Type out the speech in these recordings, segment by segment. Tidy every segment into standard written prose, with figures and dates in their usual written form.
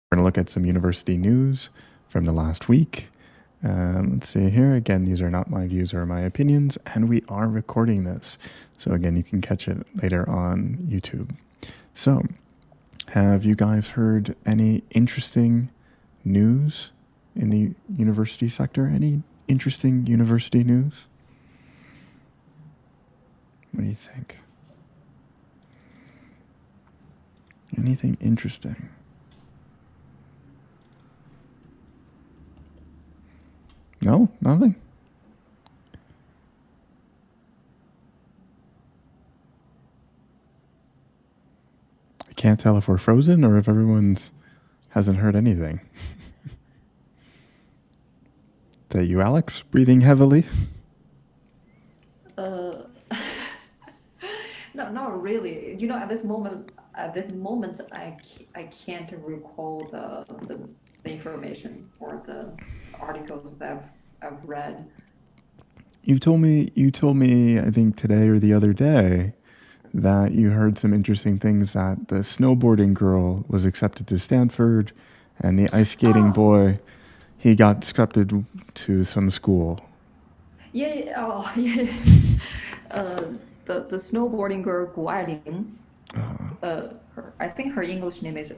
We're going to look at some university news from the last week. Let's see here. Again, these are not my views or my opinions, and we are recording this. So again, you can catch it later on YouTube. So, have you guys heard any interesting news in the university sector? Any interesting university news? What do you think? Anything interesting? No, nothing. I can't tell if we're frozen or if everyone hasn't heard anything. Is that you, Alex, breathing heavily? No, not really. You know, at this moment, I can't recall the information or the articles that I've read. You told me, I think today or the other day, that you heard some interesting things, that the snowboarding girl was accepted to Stanford and the ice skating Oh, boy, he got accepted to some school. yeah, oh, yeah. The snowboarding girl Gu Ailing, I think her English name is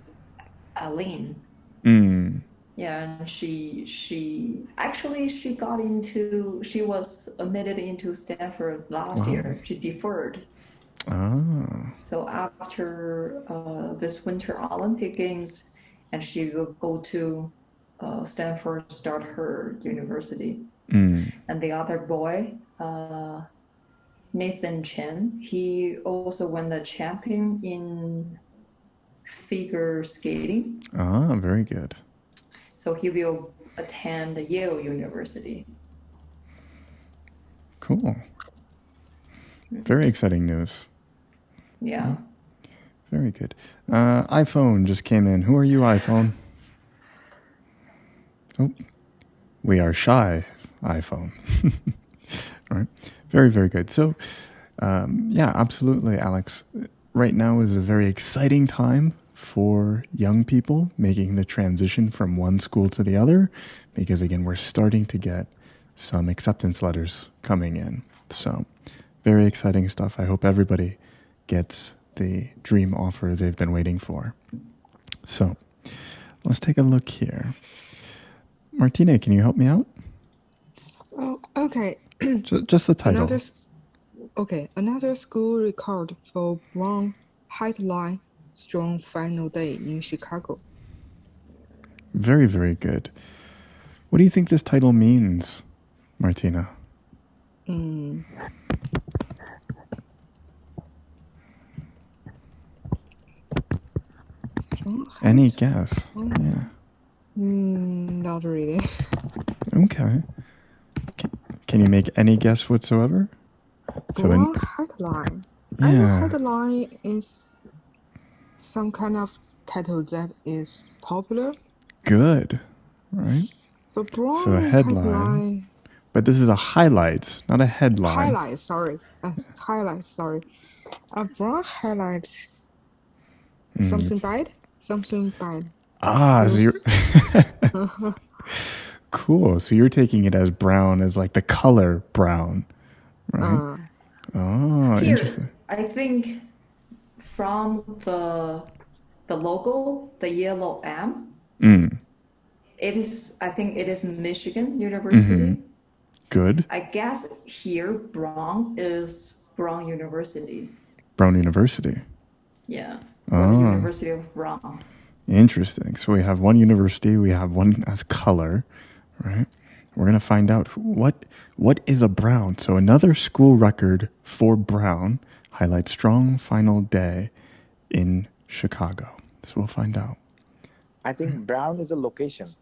Aline. Mm. Yeah, and she was admitted into Stanford last Wow. year. She deferred. Ah. So after this Winter Olympic Games, and she will go to Stanford, start her university. Mm. And the other boy, Nathan Chen, he also won the champion in figure skating. Ah, very good. So he will attend Yale University. Cool. Very exciting news. Yeah. Very good. iPhone just came in. Who are you, iPhone? Oh, we are shy, iPhone. All right. Very, very good. So, yeah, absolutely, Alex. Right now is a very exciting time for young people making the transition from one school to the other, because again, we're starting to get some acceptance letters coming in. So, very exciting stuff. I hope everybody gets the dream offer they've been waiting for. So, let's take a look here. Martina, can you help me out? Oh, okay. Just the title. Another school record for Brown headline strong final day in Chicago. Very, very good. What do you think this title means, Martina? Any guess? Yeah. Not really. Okay. Can you make any guess whatsoever? Brown headline. Yeah. I know headline is some kind of title that is popular. Good. Right. But Brown So a headline. But this is a highlight, not a headline. Highlight, sorry. Brown highlights something bad? Something bad. Ah, so you're cool. So you're taking it as brown, as like the color brown, right? Oh, Here, interesting. I think from the logo, the yellow M, I think it is Michigan University. Good. I guess here Brown is Brown University. Brown University. Yeah. Or the University of Brown. Interesting. So we have one university, we have one as color, right? We're going to find out what is a Brown. So another school record for Brown highlights strong final day in Chicago. So we'll find out. I think Brown is a location.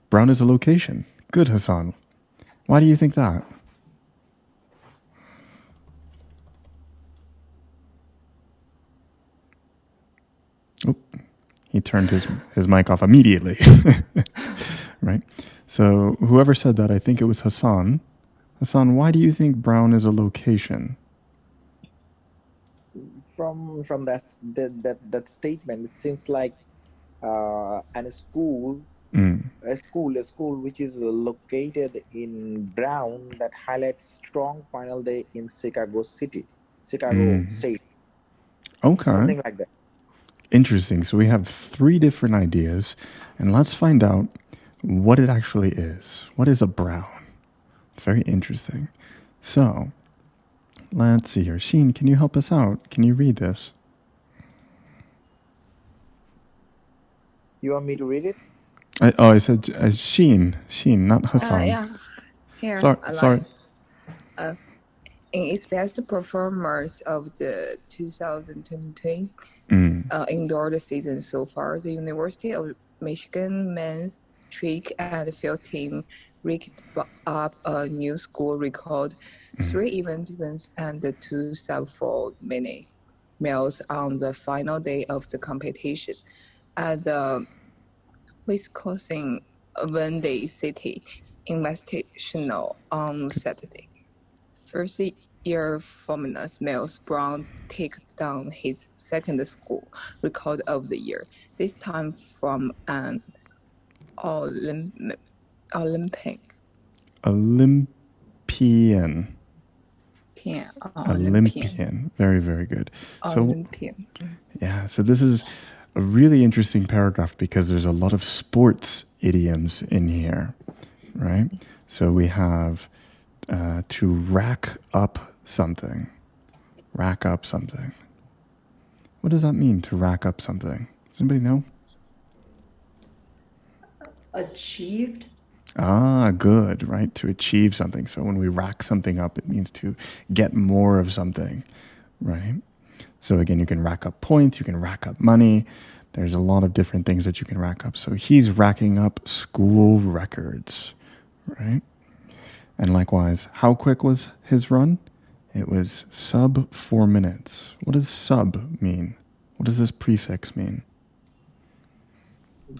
Brown is a location. Good, Hassan. Why do you think that? Oh, he turned his mic off immediately. Right? So whoever said that, I think it was Hassan. Hassan, why do you think Brown is a location? From that statement, it seems like And a school, Mm. a school which is located in Brown that highlights strong final day in Chicago Mm. State, Okay. something like that. Interesting. So we have 3 different ideas, and let's find out what it actually is. What is a brown? It's very interesting. So let's see here. Sheen, can you help us out? Can you read this? You want me to read it? I said Sheen, not Hassan. Yeah, here, Sorry, I sorry. like in its best performance of the 2020 indoor season so far, the University of Michigan men's track and field team racked up a new school record, 3 event wins and 2 sub-4 minutes miles on the final day of the competition at the Wisconsin Valley City Invitational on Saturday. First year Formulas Miles Brown took down his second school record of the year, this time from an Olympian. Olympian. Very, very good. Olympian. So, yeah, so this is a really interesting paragraph because there's a lot of sports idioms in here, right? So we have to rack up something. Rack up something. What does that mean, to rack up something? Does anybody know? Achieved. Ah, good, right? To achieve something. So when we rack something up, it means to get more of something, right? So again, you can rack up points, you can rack up money. There's a lot of different things that you can rack up. So he's racking up school records, right? And likewise, how quick was his run? It was sub 4 minutes. What does sub mean? What does this prefix mean?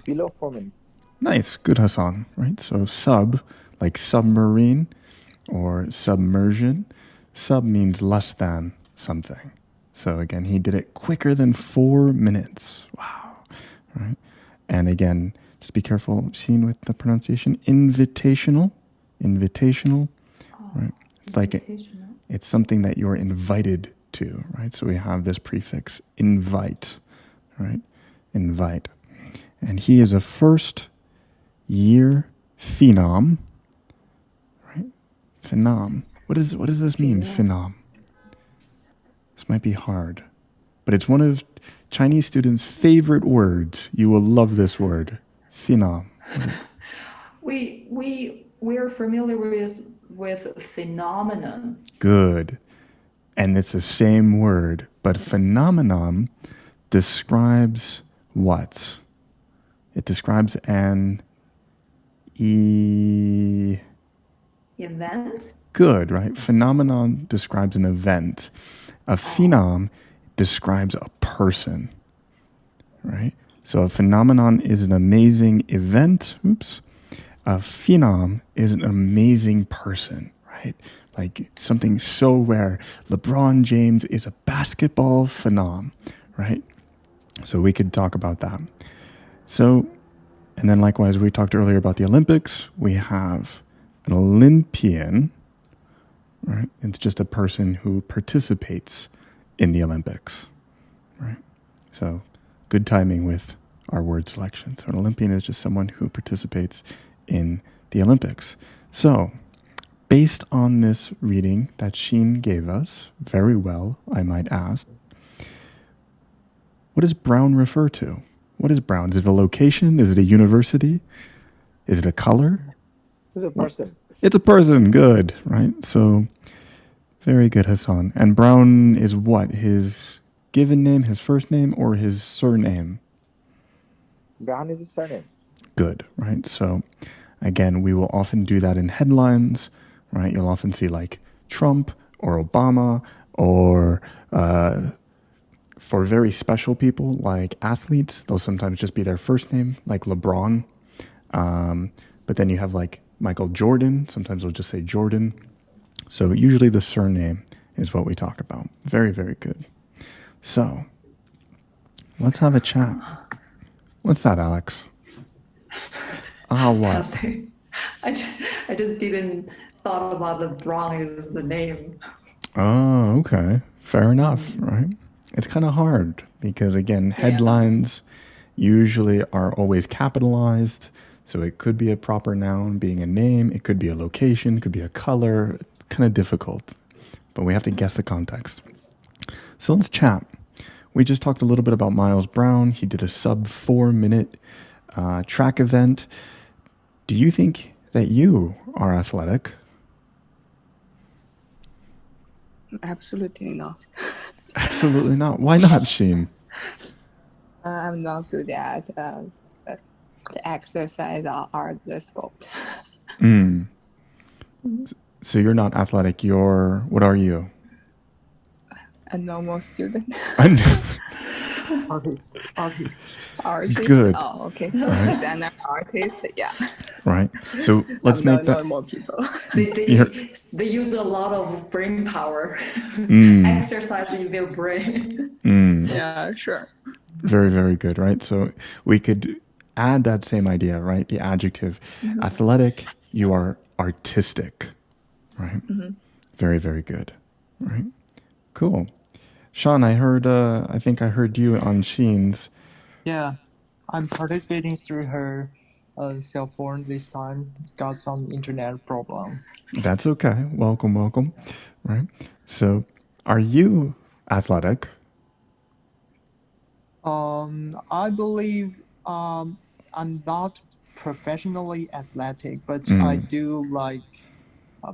Below 4 minutes. Nice, good Hassan, right? So sub, like submarine or submersion. Sub means less than something. So again, he did it quicker than 4 minutes. Wow, right? And again, just be careful, Sheen, with the pronunciation. Invitational, right? It's like it's something that you're invited to, right? So we have this prefix, invite, right? Invite. And he is a first year phenom, right? Phenom. What does this mean, phenom? This might be hard, but it's one of Chinese students' favorite words. You will love this word, phenom. We're familiar with phenomenon. Good. And it's the same word, but phenomenon describes what? It describes an Event? Good, right? Phenomenon describes an event. A phenom describes a person, right? So a phenomenon is an amazing event. Oops. A phenom is an amazing person, right? Like something so rare. LeBron James is a basketball phenom, right? So we could talk about that. So, and then likewise, we talked earlier about the Olympics. We have an Olympian, right? It's just a person who participates in the Olympics, right? So good timing with our word selection. So an Olympian is just someone who participates in the Olympics. So based on this reading that Sheen gave us, very well, I might ask, what does Brown refer to? What is Brown? Is it a location? Is it a university? Is it a color? It's a person. It's a person. Good, right? So very good, Hassan. And Brown is what? His given name, his first name, or his surname? Brown is his surname. Good, right? So again, we will often do that in headlines, right? You'll often see like Trump or Obama or for very special people like athletes, they'll sometimes just be their first name, like LeBron. But then you have like Michael Jordan. Sometimes they'll just say Jordan. So usually the surname is what we talk about. Very, very good. So let's have a chat. What's that, Alex? What? Nothing. I just didn't thought about the Brown is the name. Oh, okay. Fair enough, right? It's kind of hard because, again, headlines usually are always capitalized. So it could be a proper noun being a name. It could be a location. It could be a color. It's kind of difficult. But we have to guess the context. So let's chat. We just talked a little bit about Miles Brown. He did a sub 4-minute track event. Do you think that you are athletic? Absolutely not. Absolutely not. Why not, Sheen? I'm not good at the exercise or the sport. So you're not athletic. What are you? A normal student. Artist. Artist. Good. Oh, okay. Designer, artist. Yeah. Right. So let's make that. Normal people. They use a lot of brain power, exercising their brain. Yeah, sure. Very, very good. Right. So we could add that same idea, right? The adjective athletic. You are artistic, right? Very, very good. Right. Cool. Sean, I think I heard you on Sheen's. Yeah, I'm participating through her cell phone this time. Got some internet problem. That's okay. Welcome, welcome. Right. So, are you athletic? I believe I'm not professionally athletic, but I do like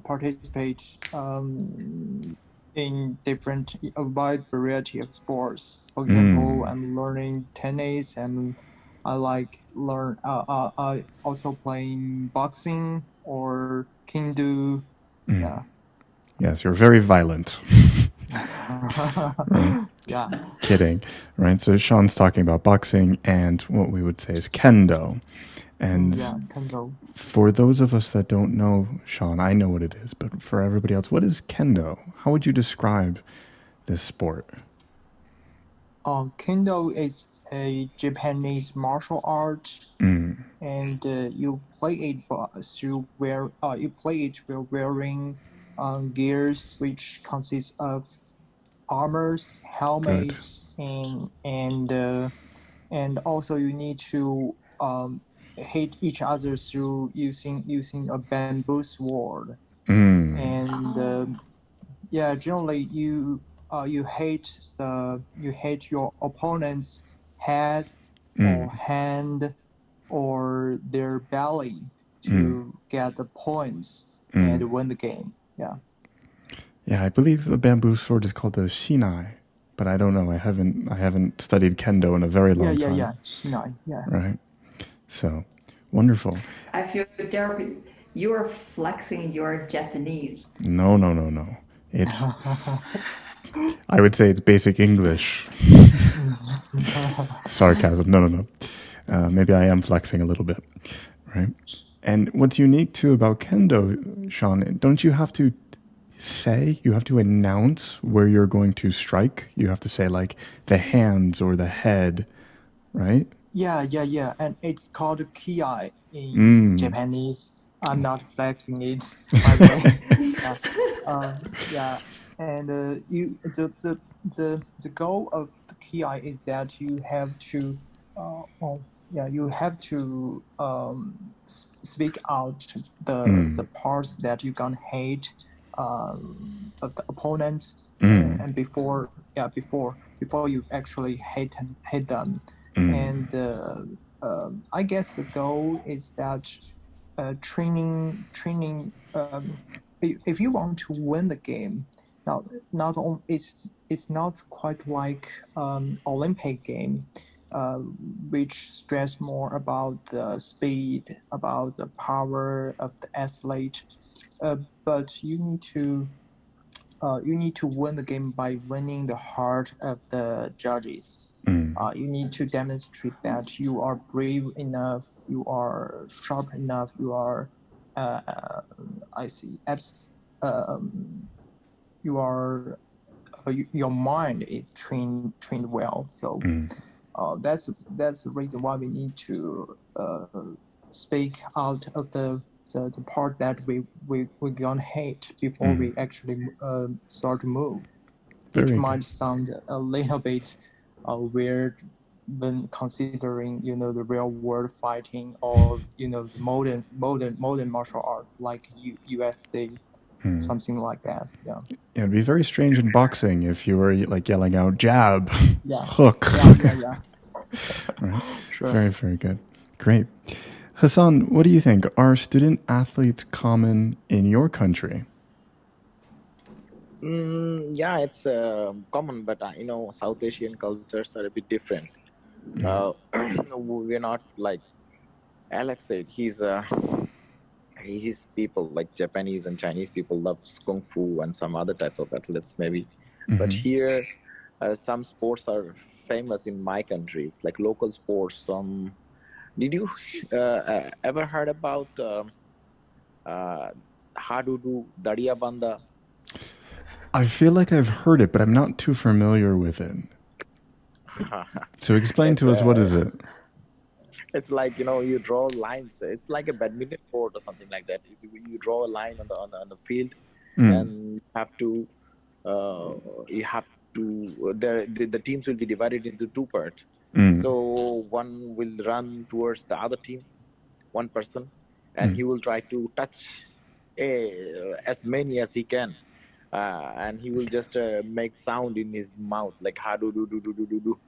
participate in a wide variety of sports. For example, I'm learning tennis, and I also playing boxing or kendo. Yeah. Yes, you're very violent. Right. Yeah. Kidding. Right. So Sean's talking about boxing and what we would say is kendo. And kendo. For those of us that don't know, Sean, I know what it is, but for everybody else, what is kendo? How would you describe this sport? Kendo is a Japanese martial art, and you play it while wearing gears, which consists of armors, helmets, and also you need to hit each other through using a bamboo sword, and generally you hit your opponent's head or hand or their belly to get the points and win the game. Yeah, I believe the bamboo sword is called the shinai, but I don't know. I haven't studied kendo in a very long time. Yeah, shinai. Yeah. Right. So, wonderful. I feel, Derek, you are flexing your Japanese. No. It's. I would say it's basic English. Sarcasm. No. Maybe I am flexing a little bit, right? And what's unique too about kendo, Sean, don't you have to announce where you're going to strike? You have to say like the hands or the head, right? Yeah. And it's called kiai in Japanese. I'm not flexing it, by the way. And the goal of the kiai is that you have to speak out the parts that you gonna hate of the opponent, and before you actually hit them, and I guess the goal is that training. If you want to win the game, not only it's not quite like Olympic game, which stress more about the speed, about the power of the athlete, but you need to win the game by winning the heart of the judges. You need to demonstrate that you are brave enough, you are sharp enough, you are you are your mind is trained well. So that's the reason why we need to speak out of the part that we're gonna hate before we actually start to move, which might sound a little bit weird when considering the real world fighting or the modern martial art like UFC, something like that. Yeah. It'd be very strange in boxing if you were like yelling out jab, hook. Yeah. Right. Sure. Very, very good. Great. Hassan, what do you think? Are student athletes common in your country? Yeah, it's common, but South Asian cultures are a bit different. We're not like Alex said. His people like Japanese and Chinese people love kung fu and some other type of athletes maybe. But here, some sports are famous in my countries, like local sports. Did you ever heard about Hadudu, Dariyabanda? I feel like I've heard it, but I'm not too familiar with it. So explain to us, what is it? It's like, you draw lines. It's like a badminton court or something like that. You draw a line on the field, and the teams will be divided into two parts. So one will run towards the other team, one person, and he will try to touch as many as he can. And he will just make sound in his mouth like ha do do do do do do do.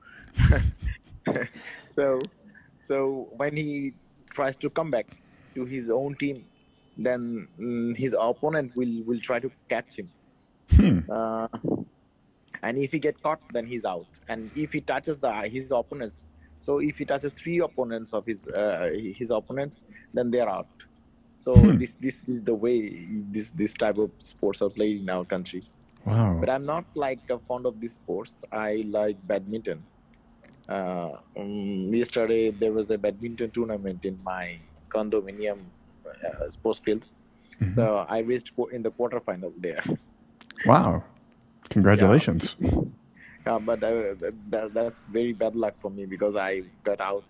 So when he tries to come back to his own team, then his opponent will try to catch him. And if he get caught, then he's out. And if he touches his opponents, so if he touches three opponents of his opponents, then they're out. So this is the way this type of sports are played in our country. Wow. But I'm not like fond of these sports. I like badminton. Yesterday there was a badminton tournament in my condominium sports field. So I reached in the quarterfinal there. Wow. Congratulations. Yeah, but that's very bad luck for me because I got out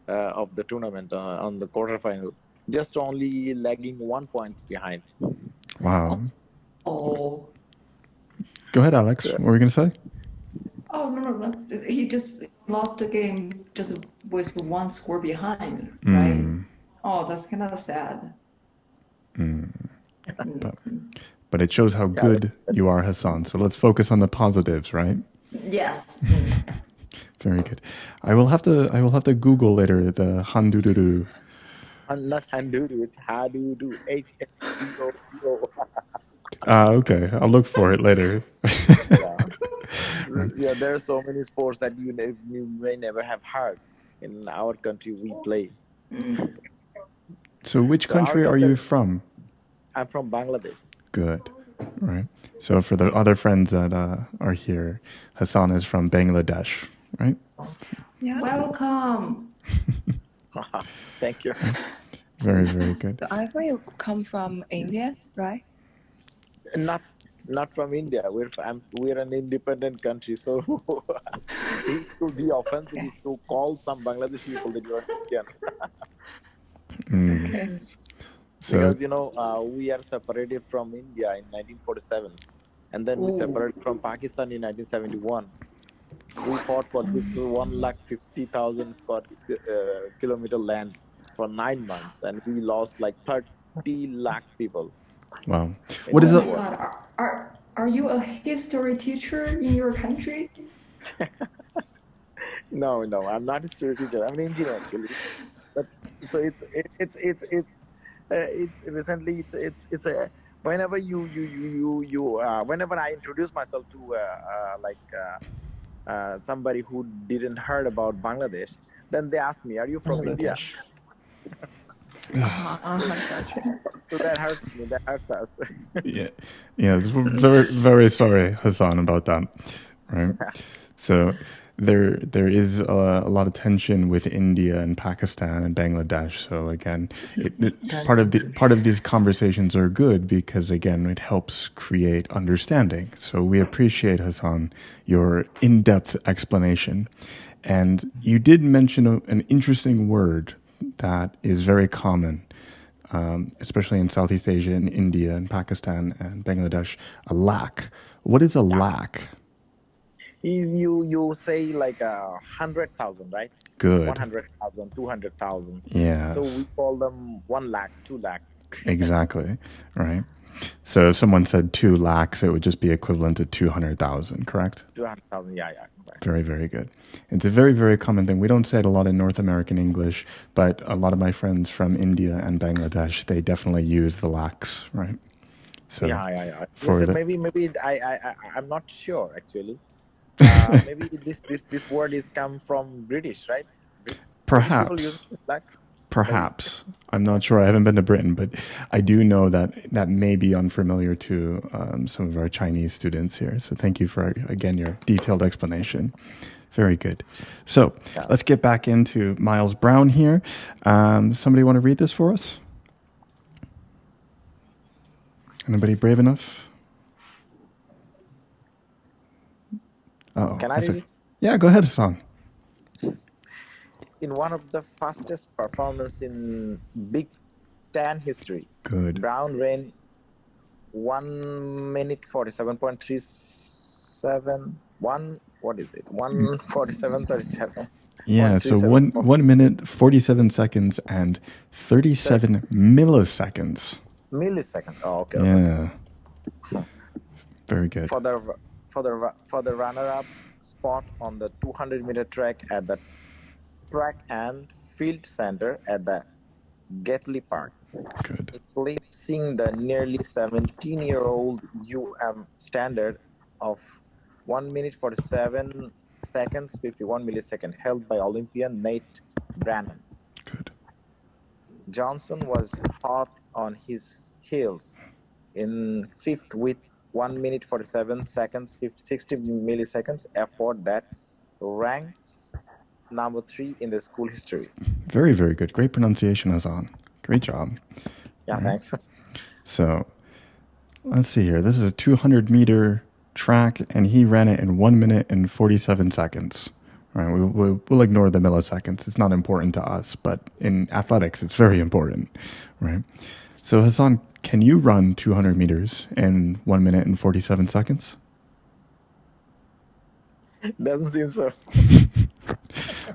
of the tournament on the quarterfinal. Just only lagging 1 point behind. Wow. Oh. Go ahead, Alex. What were you going to say? Oh, no. He just lost the game just with one score behind, right? Oh, that's kind of sad. But it shows how good you are, Hassan. So let's focus on the positives, right? Yes. Very good. I will have to Google later the Handudu. Not Handudu, it's Hadudu. H-A-D-O-D-O. Okay. I'll look for it later. Yeah, there are so many sports that you may never have heard. In our country, we play. So which country are you from? I'm from Bangladesh. Good. Right. So for the other friends that are here, Hassan is from Bangladesh, right? Yeah. Welcome. Thank you. Very, very good. So I thought you come from India, right? Not from India. We're an independent country, so it would be offensive if you call some Bangladeshi people that you are Indian. Okay. So, because we are separated from India in 1947, and then we separated from Pakistan in 1971. We fought for this 150,000 square kilometer land for 9 months, and we lost like 30 lakh people. Wow. What is it? Oh my God. Are you a history teacher in your country? No, I'm not a history teacher. I'm an engineer actually. But so it's recently it's a whenever whenever I introduce myself to somebody who didn't heard about Bangladesh, then they ask me, "Are you from India?" So that hurts me. That hurts us. Yeah. Very, very sorry, Hassan, about that. Right. So there is a lot of tension with India and Pakistan and Bangladesh. So again, part of these conversations are good because again it helps create understanding. So we appreciate, Hassan, your in-depth explanation. And you did mention an interesting word that is very common, especially in Southeast Asia and India and Pakistan and Bangladesh, a lac. What is a lac? You say like 100,000, right? Good. 100,000, 200,000. Yes. So we call them 1 lakh, 2 lakh. Exactly. Right. So if someone said 2 lakhs, it would just be equivalent to 200,000, correct? 200,000, yeah. Correct. Very, very good. It's a very, very common thing. We don't say it a lot in North American English, but a lot of my friends from India and Bangladesh, they definitely use the lakhs, right? So yeah. For maybe I'm not sure actually. Maybe this word is come from British, right? Perhaps. British people use lakh. Perhaps. I'm not sure. I haven't been to Britain, but I do know that may be unfamiliar to some of our Chinese students here. So thank you for, again, your detailed explanation. Very good. So let's get back into Miles Brown here. Somebody want to read this for us? Anybody brave enough? Uh-oh. Can I read it? Yeah, go ahead, Hassan. In one of the fastest performances in Big Ten history, good. Brown ran 1 minute 47.37. 1:47:37. Yeah, so 1 minute 47 seconds and 37 milliseconds. Milliseconds. Oh, okay. Yeah. Very good. For the runner-up spot on the 200-meter track at the Track and Field Center at the Gatley Park. Good. Eclipsing the nearly 17-year-old standard of 1 minute 47 seconds 51 milliseconds held by Olympian Nate Brannon. Good. Johnson was hot on his heels in fifth with 1 minute 47 seconds 60 milliseconds effort that ranks number 3 in the school history. Very, very good. Great pronunciation, Hassan. Great job. Yeah, right. Thanks. So let's see here. This is a 200-meter track, and he ran it in 1 minute and 47 seconds. All right, we'll ignore the milliseconds. It's not important to us, but in athletics, it's very important, right? So Hassan, can you run 200 meters in 1 minute and 47 seconds? Doesn't seem so.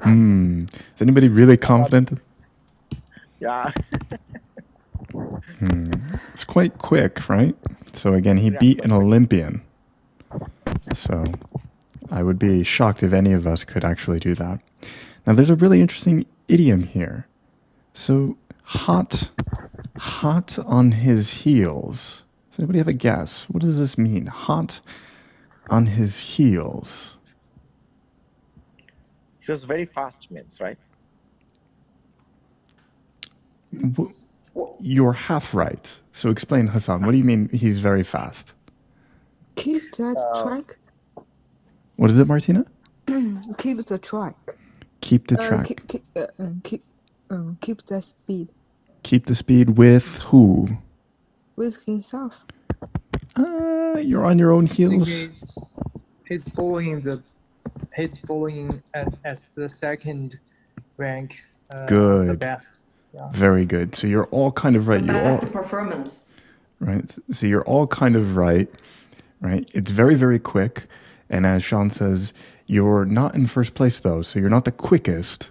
Is anybody really confident? Yeah. It's quite quick, right? So again, he beat an Olympian. So I would be shocked if any of us could actually do that. Now, there's a really interesting idiom here. So hot on his heels. Does anybody have a guess? What does this mean? Hot on his heels. He was very fast, means, right? You're half right. So explain, Hassan. What do you mean he's very fast? Keep that track. What is it, Martina? Keep the track. Keep the track. Keep the speed. Keep the speed with who? With himself. You're on your own heels. He's following as the second rank. Good. The best. Yeah. Very good. So you're all kind of right. The best performance. Right. So you're all kind of right. Right. It's very, very quick. And as Sean says, you're not in first place, though. So you're not the quickest,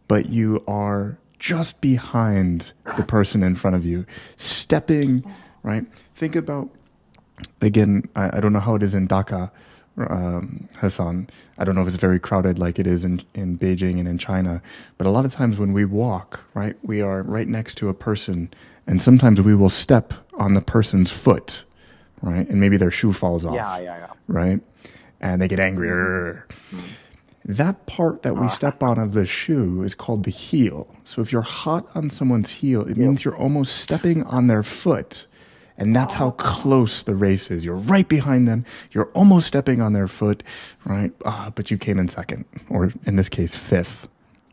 but you are just behind the person in front of you, stepping, right? Think about, again, I don't know how it is in Dhaka, Hassan. I don't know if it's very crowded like it is in Beijing and in China. But a lot of times when we walk, right, we are right next to a person, and sometimes we will step on the person's foot, right? And maybe their shoe falls off. Yeah. Right? And they get angry. That part that we step on of the shoe is called the heel. So if you're hot on someone's heel, it means you're almost stepping on their foot. And that's how close the race is. You're right behind them. You're almost stepping on their foot, right? But you came in second, or in this case, fifth,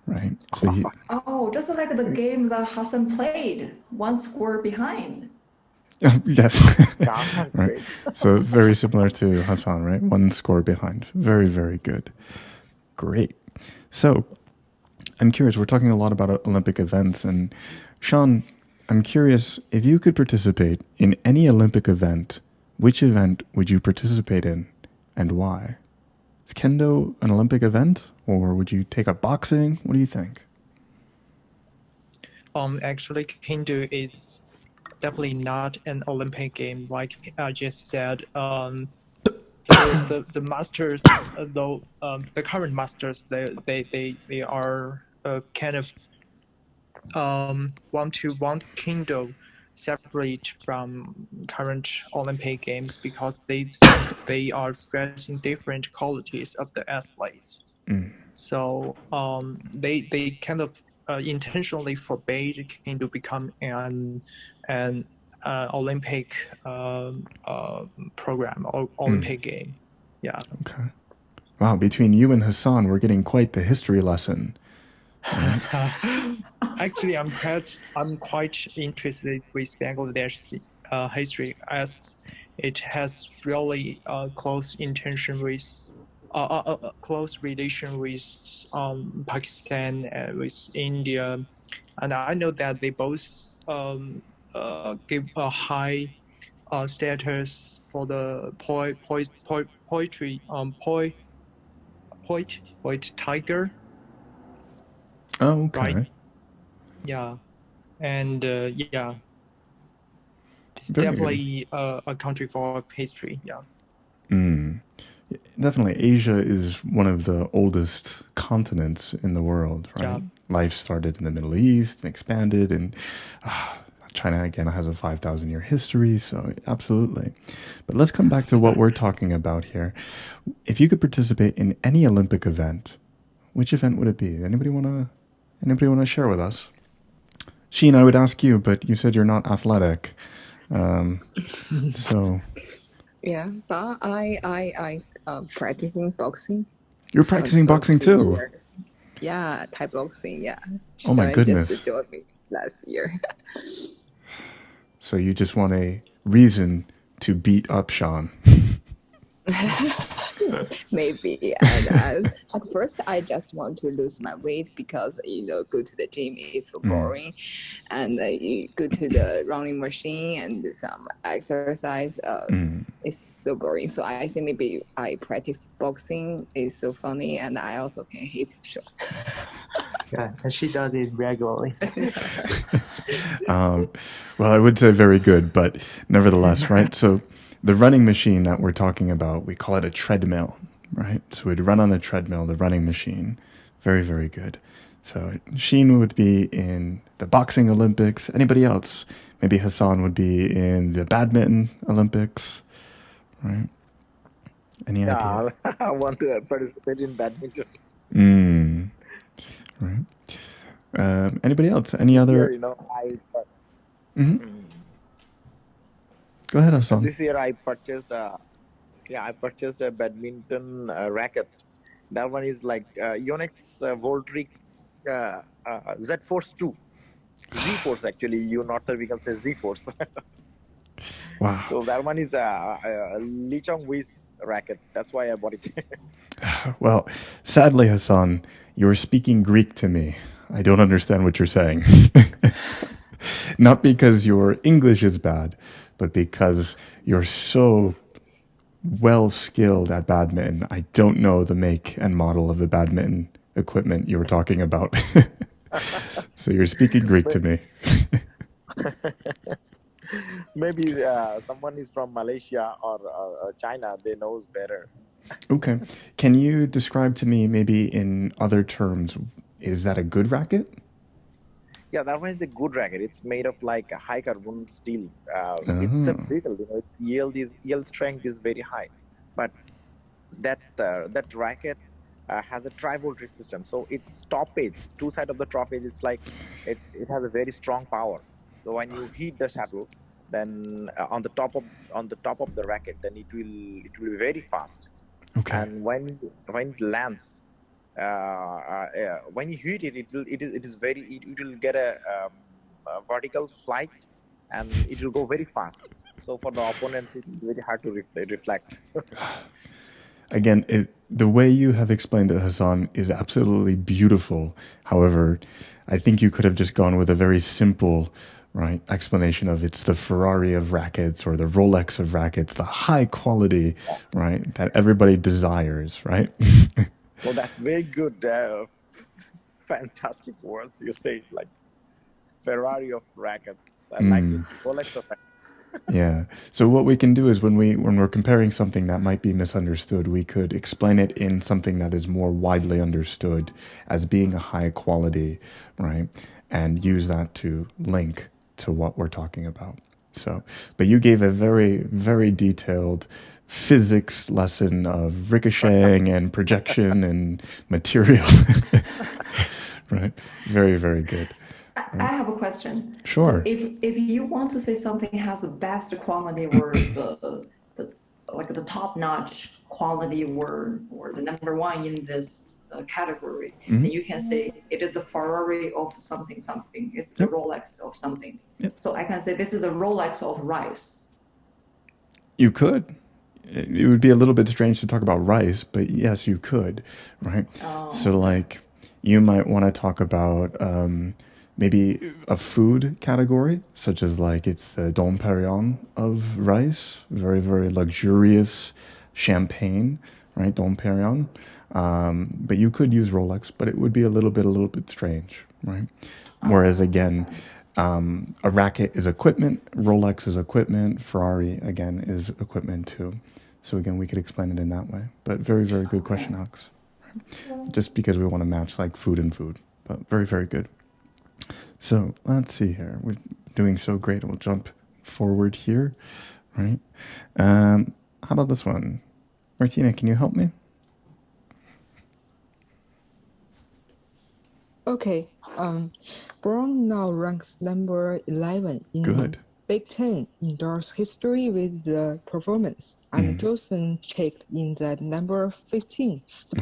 right? So just like the game that Hassan played, one score behind. Yes. Right. So very similar to Hassan, right? One score behind. Very, very good. Great. So I'm curious, we're talking a lot about Olympic events, and Sean, I'm curious, if you could participate in any Olympic event, which event would you participate in and why? Is kendo an Olympic event, or would you take up boxing? What do you think? Actually, kendo is definitely not an Olympic game. Like I just said, the masters, though the current masters, they are kind of want kendo separate from current Olympic games because they think they are stressing different qualities of the athletes. So they kind of intentionally forbade kendo become an Olympic program or Olympic game. Yeah. Okay. Wow, between you and Hassan, we're getting quite the history lesson. Actually, I'm quite interested with Bangladesh history, as it has really close intention with close relation with Pakistan and with India, and I know that they both give a high status for the poetry poet tiger. Oh, okay. Right. Yeah, and yeah, it's Very definitely a country full of history. Yeah. Definitely, Asia is one of the oldest continents in the world, right? Yeah. Life started in the Middle East and expanded, and China, again, has a 5,000-year history, so absolutely. But let's come back to what we're talking about here. If you could participate in any Olympic event, which event would it be? Anybody want to share with us? Sheen, I would ask you, but you said you're not athletic. So... Yeah, but I practicing boxing. You're practicing boxing too? Yeah, Thai boxing, yeah. Oh my goodness. Just joined me last year. So you just want a reason to beat up Sean. Maybe. And at first, I just want to lose my weight because, go to the gym is so boring. And you go to the running machine and do some exercise. It's so boring. So I think maybe I practice boxing. It's so funny. And I also can hit Sean. Yeah, and she does it regularly. Well, I would say very good, but nevertheless, right? So the running machine that we're talking about, we call it a treadmill, right? So we'd run on the treadmill, the running machine. Very, very good. So Sheen would be in the boxing Olympics. Anybody else? Maybe Hassan would be in the badminton Olympics, right? Any idea? I want to participate in badminton. Right. Anybody else? Any other? Go ahead, Hassan. This year I purchased a badminton racket. That one is like Yonex Voltric Z Force 2. Z Force actually. You North American say Z Force. Wow. So that one is a Lee Chong Wei's racket. That's why I bought it. Well, sadly, Hassan, you're speaking Greek to me. I don't understand what you're saying. Not because your English is bad, but because you're so well skilled at badminton. I don't know the make and model of the badminton equipment you were talking about. So you're speaking Greek to me. Maybe someone is from Malaysia or China. They knows better. Okay. Can you describe to me, maybe in other terms, is that a good racket? Yeah, that one is a good racket. It's made of like a high carbon steel. It's a brittle, its yield strength is very high. But that racket has a tri-voltage system. So its top edge, two sides of the top edge, it's like it has a very strong power. So when you hit the shuttle, then on the top of the racket, then it will be very fast. Okay. And when it lands, when you hit it, it will get a vertical flight, and it will go very fast. So for the opponent, it's very hard to reflect. again, the way you have explained it, Hassan, is absolutely beautiful. However, I think you could have just gone with a very simple, right, explanation of it's the Ferrari of rackets or the Rolex of rackets, the high quality, right, that everybody desires, right? Well, that's very good. Fantastic words you say, like Ferrari of rackets. I like it. Rolex of rackets. Yeah. So what we can do is when we're comparing something that might be misunderstood, we could explain it in something that is more widely understood as being a high quality, right? And use that to link to what we're talking about. So, but you gave a very, very detailed physics lesson of ricocheting and projection and material. Right? Very, very good. I have a question. Sure. So if you want to say something has the best quality or the top notch quality or the number one in this category, then you can say it is the Ferrari of something something. It's the Rolex of something. Yep. So I can say this is the Rolex of rice. You could. It would be a little bit strange to talk about rice, but yes, you could, right? Oh. So like you might want to talk about maybe a food category, such as like it's the Dom Perignon of rice, very, very luxurious champagne, right? Dom Perignon. But you could use Rolex, but it would be a little bit strange, right? Whereas again, a racket is equipment, Rolex is equipment, Ferrari again is equipment too. So again, we could explain it in that way. But very, very good question, Alex. Right? Just because we want to match like food and food, but very, very good. So let's see here. We're doing so great. We'll jump forward here, right? How about this one? Martina, can you help me? Okay. Brown now ranks number 11 in Big Ten indoors history with the performance, and Johnson checked in the number 15. The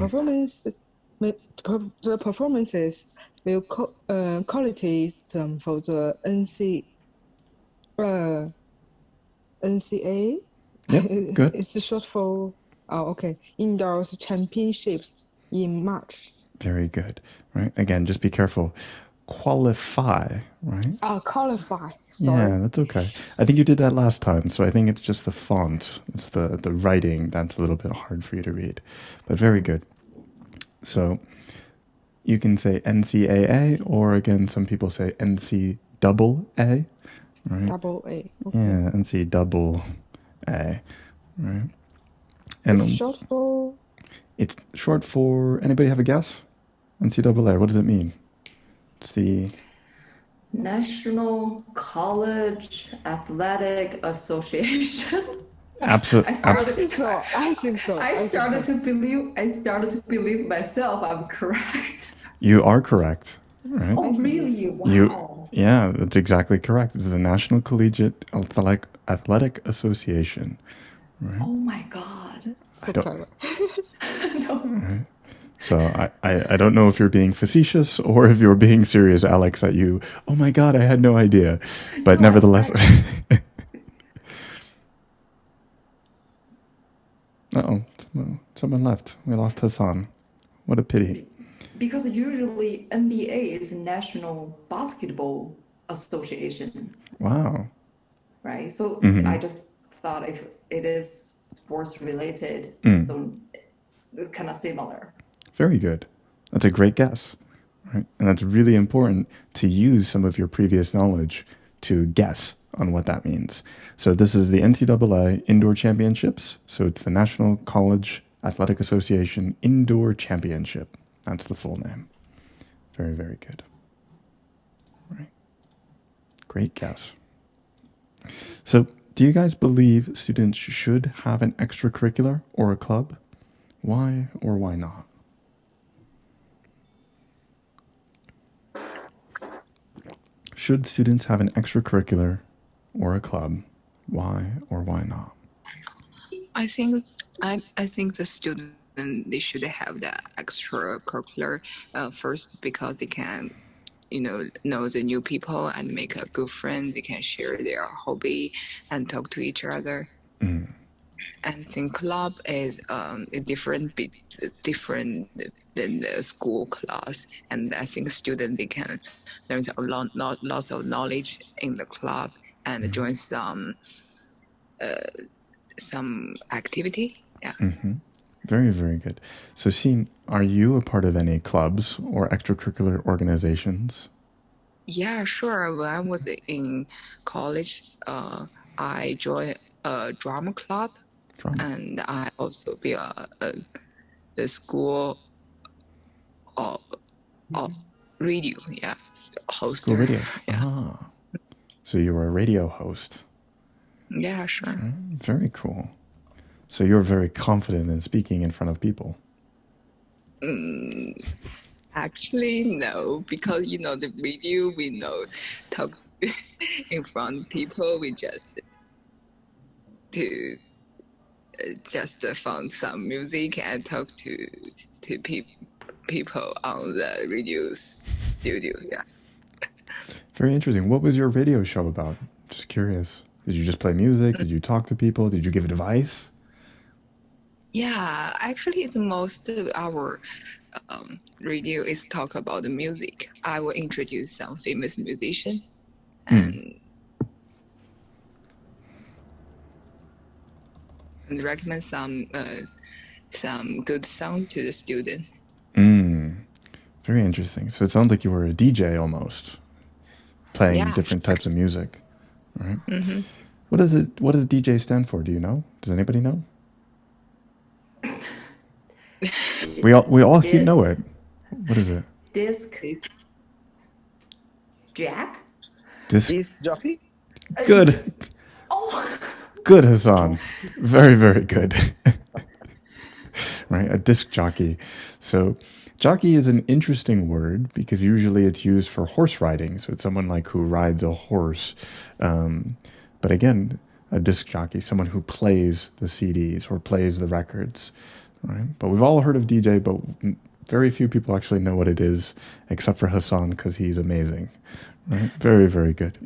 performances will quality them for the NCAA. Yep, good. It's short for indoors championships in March. Very good, right? Again, just be careful. Qualify, right? Qualify. Sorry. Yeah, that's okay. I think you did that last time, so I think it's just the font. It's the writing that's a little bit hard for you to read, but very good. So you can say NCAA, or again, some people say NCAA, right? Double A. Okay. Yeah, NCAA, right? And it's short for. It's short for. Anybody have a guess? NCAA. What does it mean? It's the National College Athletic Association. Absolutely. I think so. I started to believe myself I'm correct. You are correct. Right? Oh, really? Wow. Yeah, that's exactly correct. This is the National Collegiate Athletic Association. Right? Oh my God. So clever. No. Right. So I don't know if you're being facetious or if you're being serious, Alex, that you, oh my God, I had no idea. But no, nevertheless. Uh-oh, someone left. We lost Hassan. What a pity. Because usually NBA is National Basketball Association. Wow. Right? So I just thought if it is sports related, so it's kind of similar. Very good. That's a great guess. Right? And that's really important to use some of your previous knowledge to guess on what that means. So this is the NCAA Indoor Championships. So it's the National College Athletic Association Indoor Championship. That's the full name. Very, very good. Right. Great guess. So do you guys believe students should have an extracurricular or a club? Why or why not? Should students have an extracurricular or a club? Why or why not? I think the student they should have the extracurricular first because they can, know the new people and make a good friend. They can share their hobby and talk to each other. And then club is different than the school class. And I think students, they can learn lots of knowledge in the club and join some activity. Yeah. Very, very good. So, Xin, are you a part of any clubs or extracurricular organizations? Yeah, sure. When I was in college, I joined a drama club, and I also be the school of radio, host. School radio. Yeah. So you were a radio host. Yeah, sure. Very cool. So you're very confident in speaking in front of people. Actually, no, because the radio, we talk in front of people. We just found some music and talk to people on the radio studio. Yeah. Very interesting. What was your radio show about? Just curious. Did you just play music? Did you talk to people? Did you give advice? Yeah, actually, it's most of our radio is talk about the music. I will introduce some famous musician and recommend some good song to the student. Very interesting. So it sounds like you were a DJ almost, playing different types of music, right? What does DJ stand for? Do you know? Does anybody know? we all know it. What is it? Disc jack? Disc jockey? Good. Good, Hassan. Very, very good. Right, a disc jockey. So jockey is an interesting word because usually it's used for horse riding. So it's someone like who rides a horse. But again, a disc jockey, someone who plays the CDs or plays the records. Right? But we've all heard of DJ, but very few people actually know what it is, except for Hassan, because he's amazing. Right? Very, very good.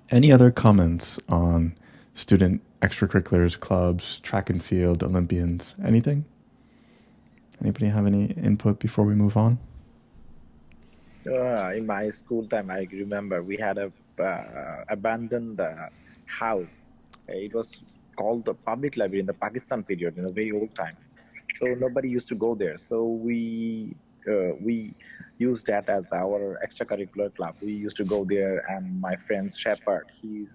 Any other comments on student extracurriculars, clubs, track and field, Olympians, anything? Anybody have any input before we move on? In my school time, I remember we had a abandoned house. It was called the public library in the Pakistan period, in a very old time. So nobody used to go there. So we used that as our extracurricular club. We used to go there, and my friend Shepard, he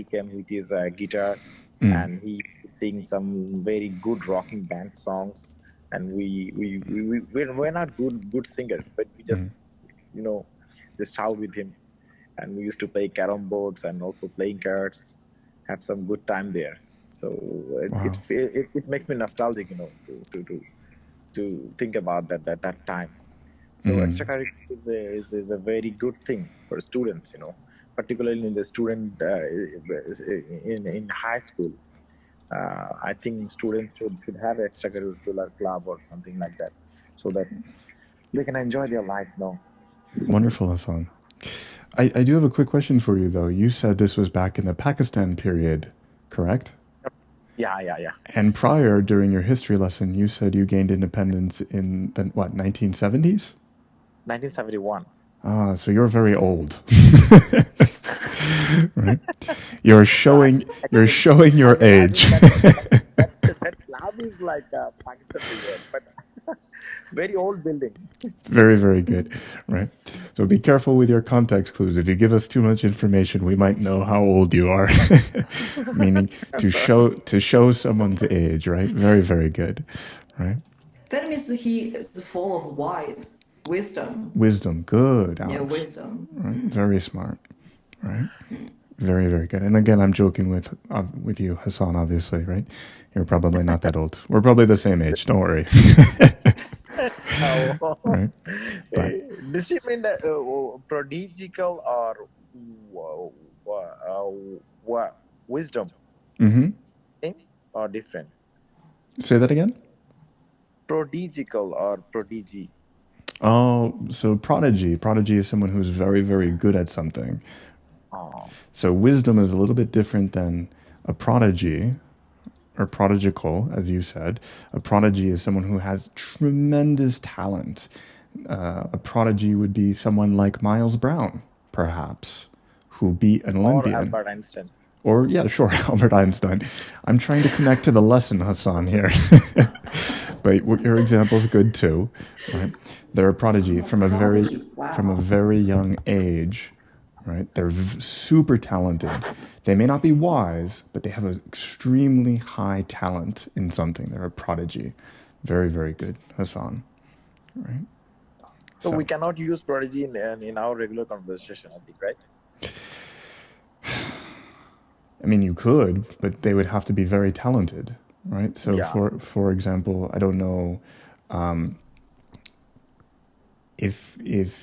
came with his guitar, and he sing some very good rocking band songs. And we're not good singers, but we just just shout with him, and we used to play carom boards and also playing cards, have some good time there. So it makes me nostalgic, to think about that time. So extracurricular is a very good thing for students, particularly in the student in high school. I think students should have an extracurricular club or something like that, so that they can enjoy their life now. Wonderful, Hassan. I do have a quick question for you, though. You said this was back in the Pakistan period, correct? Yeah. And prior, during your history lesson, you said you gained independence in the, 1970s? 1971. So you're very old. Right? You're showing your age. That club is like a Pakistan period, but very old building. Very, very good. Right. So be careful with your context clues. If you give us too much information, we might know how old you are. Meaning to show someone's age, right? Very, very good. Right. That means he is full of wisdom. Wisdom. Good, Alex. Yeah, wisdom. Right. Very smart. Right. Very, very good. And again, I'm joking with you, Hassan, obviously, right? You're probably not that old. We're probably the same age. Don't worry. Right? Does she mean that prodigical or wisdom? Same or different? Say that again? Prodigical or prodigy? Oh, so prodigy. Prodigy is someone who's very, very good at something. So wisdom is a little bit different than a prodigy, or prodigical, as you said. A prodigy is someone who has tremendous talent. A prodigy would be someone like Miles Brown, perhaps, who beat an Olympian. Or Albert Einstein. Or, yeah, sure, Albert Einstein. I'm trying to connect to the lesson, Hassan, here. But your example is good, too. Right? They're a prodigy from a very young age. Right? They're super talented. They may not be wise, but they have an extremely high talent in something. They're a prodigy. Very, very good, Hassan. Right? So we cannot use prodigy in our regular conversation, I think, right? I mean, you could, but they would have to be very talented, right? So, for example, I don't know if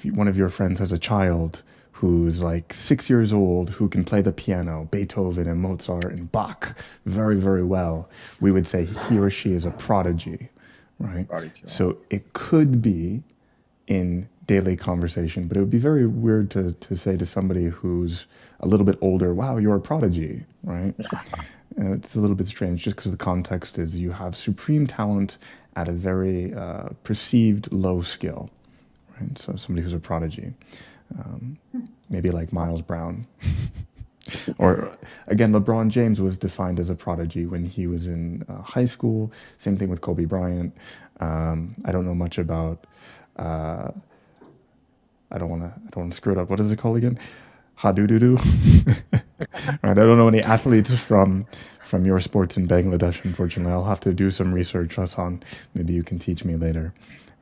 one of your friends has a child who's like 6 years old, who can play the piano, Beethoven and Mozart and Bach very, very well, we would say he or she is a prodigy, right? So it could be in daily conversation, but it would be very weird to say to somebody who's a little bit older, wow, you're a prodigy, right? It's a little bit strange just because the context is you have supreme talent at a very perceived low skill, right? So somebody who's a prodigy, maybe like Miles Brown. Or again, LeBron James was defined as a prodigy when he was in high school. Same thing with Kobe Bryant. I don't know much about I don't want to screw it up. What is it called again? Ha-do-do-do. Right. I don't know any athletes from your sports in Bangladesh, unfortunately. I'll have to do some research, Hassan. Maybe you can teach me later.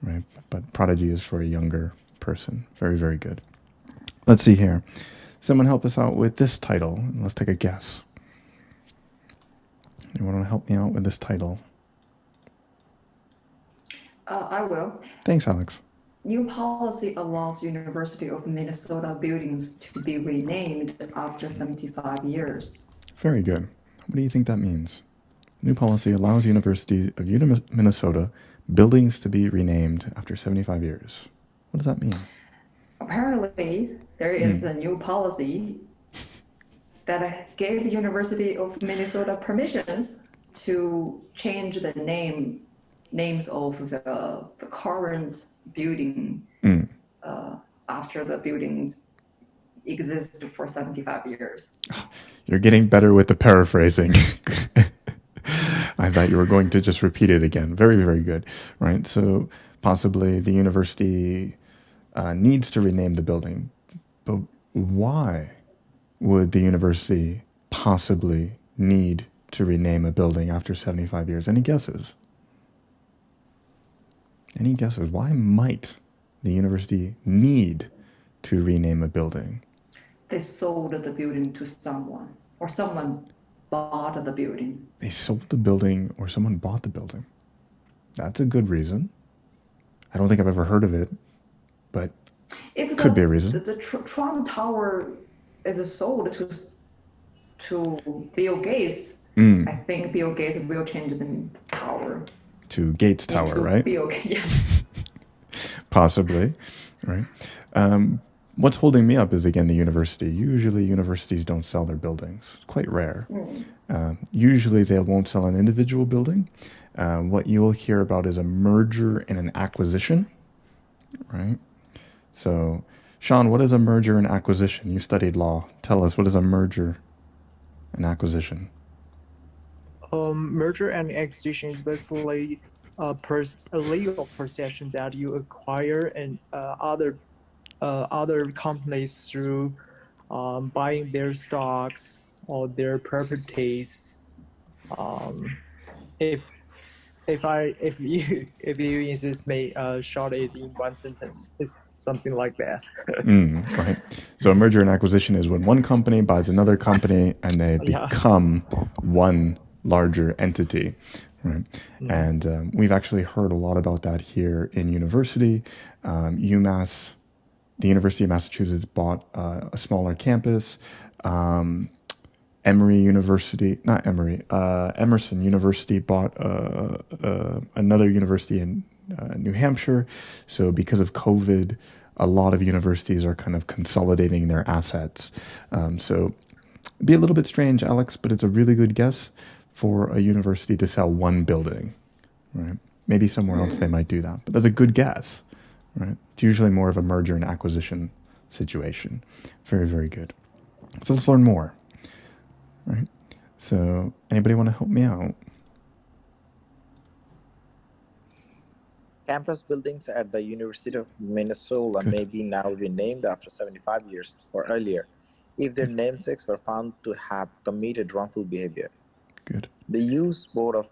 Right. But prodigy is for a younger person. Very, very good. Let's see here. Someone help us out with this title. Let's take a guess. You want to help me out with this title? I will. Thanks, Alex. New policy allows University of Minnesota buildings to be renamed after 75 years. Very good. What do you think that means? New policy allows University of Minnesota buildings to be renamed after 75 years. What does that mean? Apparently, there is the new policy that gave the University of Minnesota permissions to change the names of the current building after the buildings exist for 75 years. You're getting better with the paraphrasing. I thought you were going to just repeat it again. Very, very good. Right. So possibly the university needs to rename the building. But why would the university possibly need to rename a building after 75 years? Any guesses? Any guesses? Why might the university need to rename a building? They sold the building to someone, or someone bought the building. They sold the building, or someone bought the building. That's a good reason. I don't think I've ever heard of it, but it could be a reason. The Trump Tower is sold to Bill Gates. I think Bill Gates will change the tower. To Gates Tower, right? Yes. Possibly, right? What's holding me up is, again, the university. Usually universities don't sell their buildings. It's quite rare. Usually they won't sell an individual building. What you'll hear about is a merger and an acquisition, right? So, Sean, what is a merger and acquisition? You studied law. Tell us, what is a merger and acquisition? Merger and acquisition is basically a legal possession that you acquire and other companies through buying their stocks or their properties. If you insist me short it in one sentence, it's something like that. Right. So a merger and acquisition is when one company buys another company and they become one larger entity, right? And we've actually heard a lot about that here in university. UMass, the University of Massachusetts, bought a smaller campus. Emerson University bought another university in New Hampshire. So because of COVID, a lot of universities are kind of consolidating their assets. So it'd be a little bit strange, Alex, but it's a really good guess for a university to sell one building, right? Maybe somewhere else they might do that, but that's a good guess, right? It's usually more of a merger and acquisition situation. Very, very good. So let's learn more, right? So anybody want to help me out? Campus buildings at the University of Minnesota may be now renamed after 75 years or earlier if their namesakes were found to have committed wrongful behavior. Good. The U.S. Board of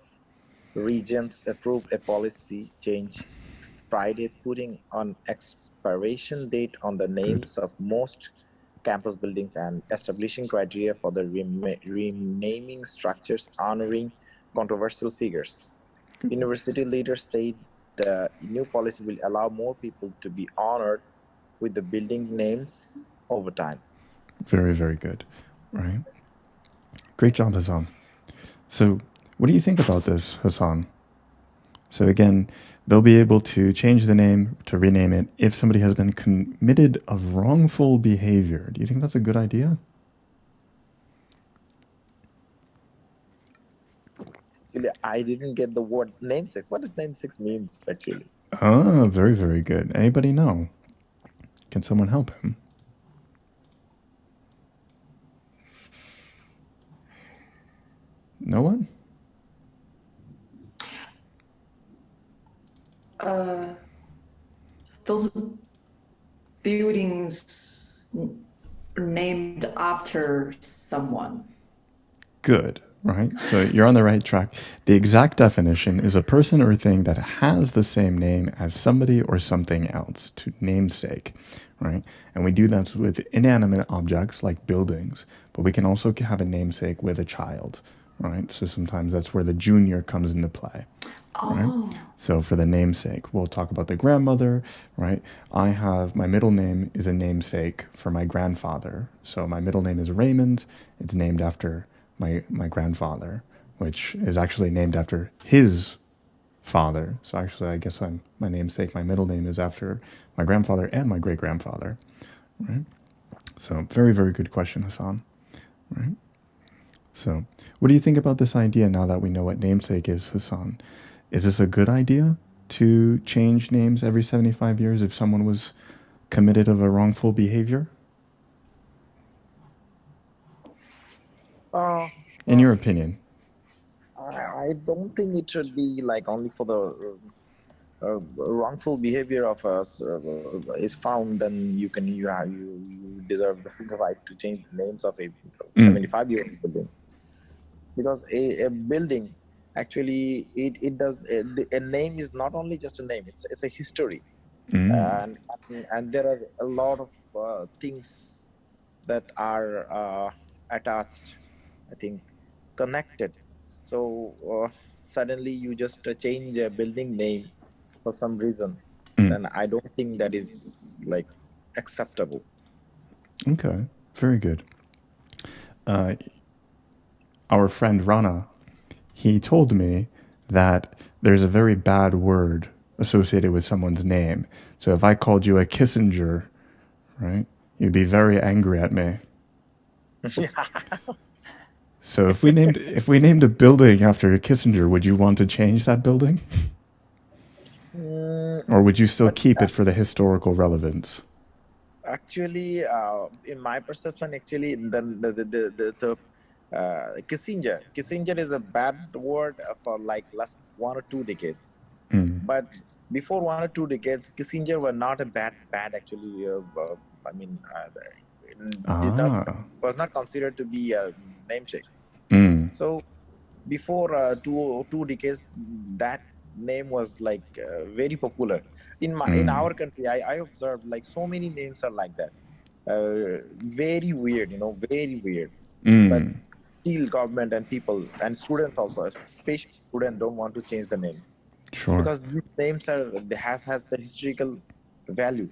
Regents approved a policy change Friday, putting an expiration date on the names of most campus buildings and establishing criteria for the renaming structures honoring controversial figures. University leaders said the new policy will allow more people to be honored with the building names over time. Very, very good. Right. Great job, Hassan. So what do you think about this, Hassan? So again, they'll be able to change the name, to rename it, if somebody has been committed of wrongful behavior. Do you think that's a good idea? Actually, I didn't get the word namesake. What does namesake means, actually? Ah, very, very good. Anybody know? Can someone help him? No one? Those buildings named after someone. Good, right? So you're on the right track. The exact definition is a person or thing that has the same name as somebody or something else, to namesake, right? And we do that with inanimate objects like buildings, but we can also have a namesake with a child, right? So sometimes that's where the junior comes into play. Right? So for the namesake, we'll talk about the grandmother, right? My middle name is a namesake for my grandfather. So my middle name is Raymond. It's named after my grandfather, which is actually named after his father. So actually, I guess my namesake, my middle name is after my grandfather and my great-grandfather, right? So very, very good question, Hassan, right? So what do you think about this idea now that we know what namesake is, Hassan? Is this a good idea to change names every 75 years if someone was committed of a wrongful behavior? In your opinion? I don't think it should be like only for the wrongful behavior of us is found, then you deserve the right to change the names of a 75-year-old building. Because a building, actually, it does a name is not only just a name; it's a history, and there are a lot of things that are attached. I think connected. So suddenly you just change a building name for some reason, then I don't think that is like acceptable. Okay, very good. Our friend Rana, he told me that there's a very bad word associated with someone's name. So if I called you a Kissinger, right, you'd be very angry at me. So if we named a building after Kissinger, would you want to change that building? Or would you still keep it for the historical relevance? Actually, in my perception, actually, the Kissinger is a bad word for like last 1 or 2 decades. But before 1 or 2 decades, Kissinger were not a bad actually. I mean, was not considered to be namesakes. So before 2 decades, that name was like very popular. In our country, I observed like so many names are like that. Very weird, very weird. But still, government and people and students also, especially students, don't want to change the names. Sure. Because these names has the historical value.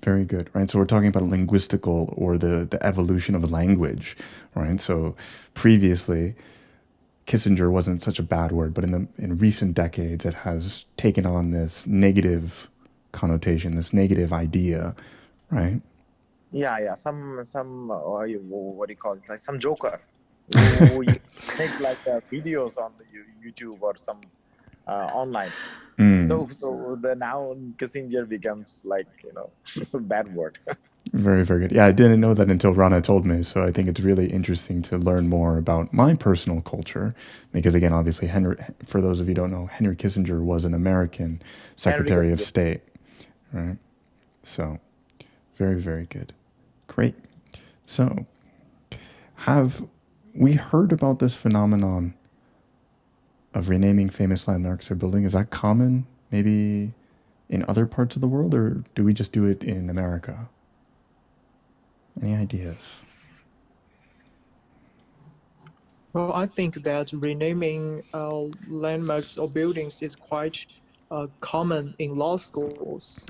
Very good, right? So we're talking about linguistical or the evolution of language, right? So previously, Kissinger wasn't such a bad word, but in recent decades, it has taken on this negative connotation, this negative idea, right? Yeah. Some what do you call it? Like some joker. You make like videos on the YouTube or some online. So the noun Kissinger becomes like, bad word. Very, very good. Yeah, I didn't know that until Rana told me, so I think it's really interesting to learn more about my personal culture, because again, obviously, for those of you who don't know, Henry Kissinger was an American Secretary of State, right? So, very, very good. Great. So, have we heard about this phenomenon of renaming famous landmarks or buildings? Is that common maybe in other parts of the world, or do we just do it in America? Any ideas? Well, I think that renaming landmarks or buildings is quite common in law schools.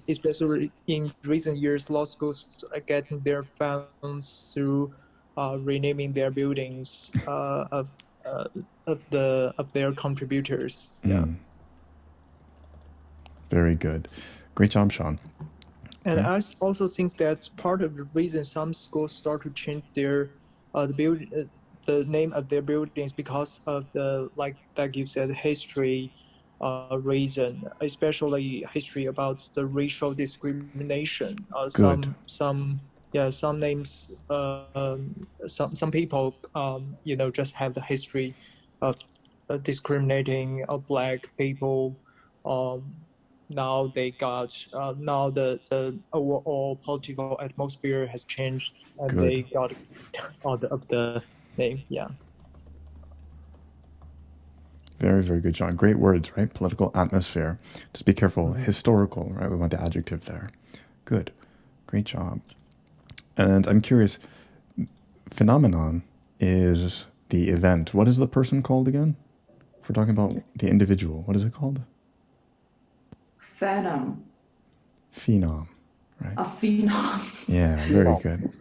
Especially in recent years, law schools are getting their funds through renaming their buildings of their contributors. Yeah. Very good. Great job, Sean. And I also think that's part of the reason some schools start to change their the name of their buildings because of the like you said history reason, especially history about the racial discrimination. Some names some people just have the history of discriminating black people. Now they got now the overall political atmosphere has changed and they got out of the name. Yeah. Very, very good, John. Great words, right? Political atmosphere. Just be careful. Historical, right? We want the adjective there. Good. Great job. And I'm curious, phenomenon is the event. What is the person called again? If we're talking about the individual, what is it called? Phenom. Phenom, right? A phenom. Yeah, very good.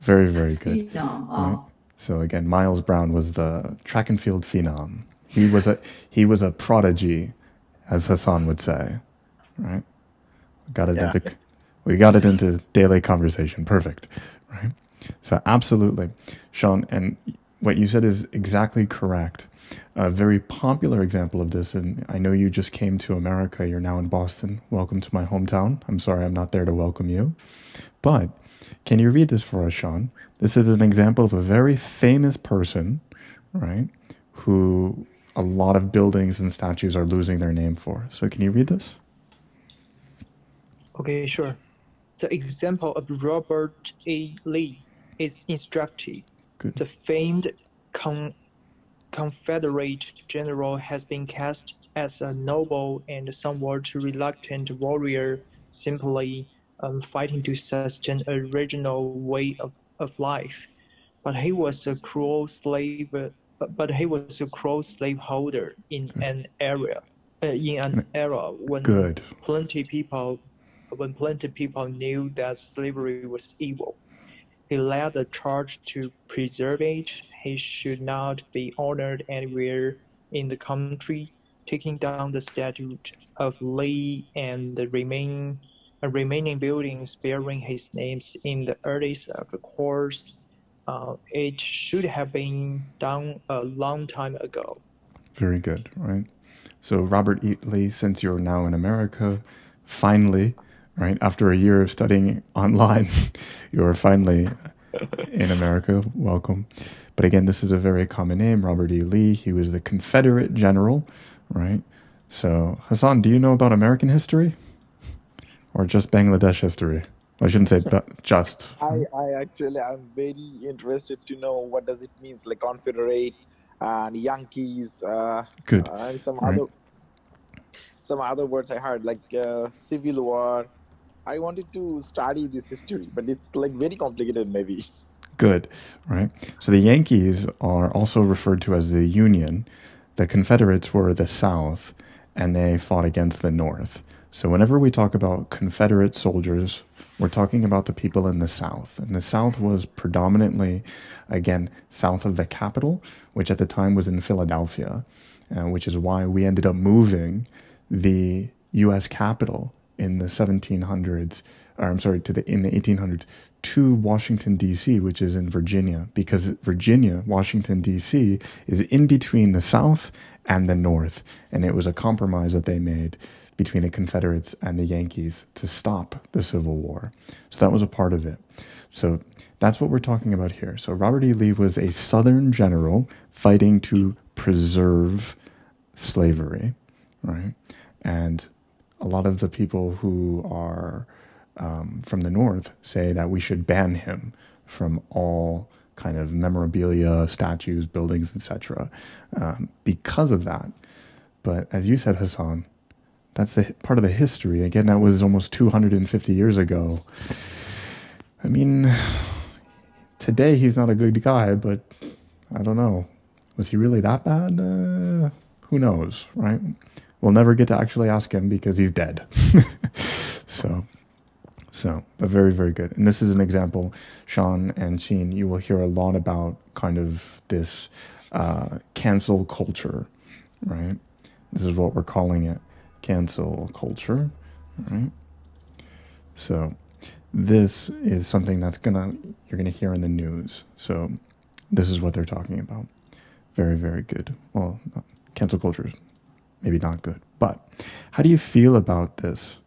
Very, very good. Phenom. Right? So again, Miles Brown was the track and field phenom. He was a prodigy, as Hassan would say, right? We got it into daily conversation. Perfect, right? So absolutely, Sean, and what you said is exactly correct. A very popular example of this, and I know you just came to America. You're now in Boston. Welcome to my hometown. I'm sorry I'm not there to welcome you. But can you read this for us, Sean? This is an example of a very famous person, right, who a lot of buildings and statues are losing their name for. So can you read this? Okay, sure. The example of Robert A. Lee is instructive. Good. The famed Confederate general has been cast as a noble and somewhat reluctant warrior, simply fighting to sustain a regional way of life. But he was a cruel slave. But he was a cruel slaveholder in an era when plenty people knew that slavery was evil. He led a charge to preserve it. He should not be honored anywhere in the country, taking down the statue of Lee and the remaining buildings bearing his names in the earliest of the course. It should have been done a long time ago. Very good, right? So Robert E. Lee, since you're now in America, finally, right, after a year of studying online, you're finally in America. Welcome. But again, this is a very common name, Robert E. Lee. He was the Confederate general, right? So Hassan, do you know about American history? Or just Bangladesh history? I shouldn't say just. I'm very interested to know what does it mean, like Confederate and Yankees. Good. And some other words I heard, like Civil War. I wanted to study this history, but it's like very complicated maybe. Good, right? So the Yankees are also referred to as the Union. The Confederates were the South, and they fought against the North. So whenever we talk about Confederate soldiers, we're talking about the people in the South. And the South was predominantly, again, south of the capital, which at the time was in Philadelphia, which is why we ended up moving the U.S. capital in the 1800s to Washington, D.C., which is in Virginia, because Virginia, Washington, D.C., is in between the South and the North. And it was a compromise that they made between the Confederates and the Yankees to stop the Civil War. So that was a part of it. So that's what we're talking about here. So Robert E. Lee was a Southern general fighting to preserve slavery, right? And a lot of the people who are from the North say that we should ban him from all kind of memorabilia, statues, buildings, etc. Because of that. But as you said, Hassan, that's the part of the history. Again, that was almost 250 years ago. I mean, today he's not a good guy, but I don't know. Was he really that bad? Who knows, right? We'll never get to actually ask him because he's dead. But very, very good. And this is an example, Sean and Sheen, you will hear a lot about kind of this cancel culture, right? This is what we're calling it, cancel culture, right? So this is something that's you're gonna hear in the news. So this is what they're talking about. Very, very good. Well, cancel culture is maybe not good, but how do you feel about this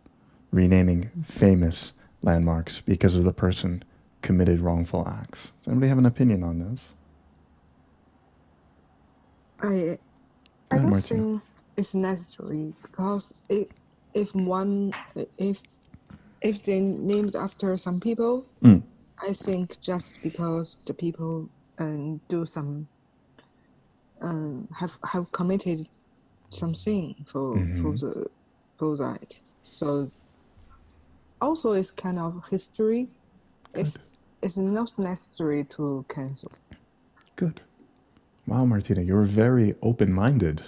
renaming famous landmarks because of the person committed wrongful acts? Does anybody have an opinion on this? I don't think it's necessary, because if they named after some people, I think just because the people do some have committed something for that. So also it's kind of history. Good. It's not necessary to cancel. Good. Wow, Martina, you're very open-minded.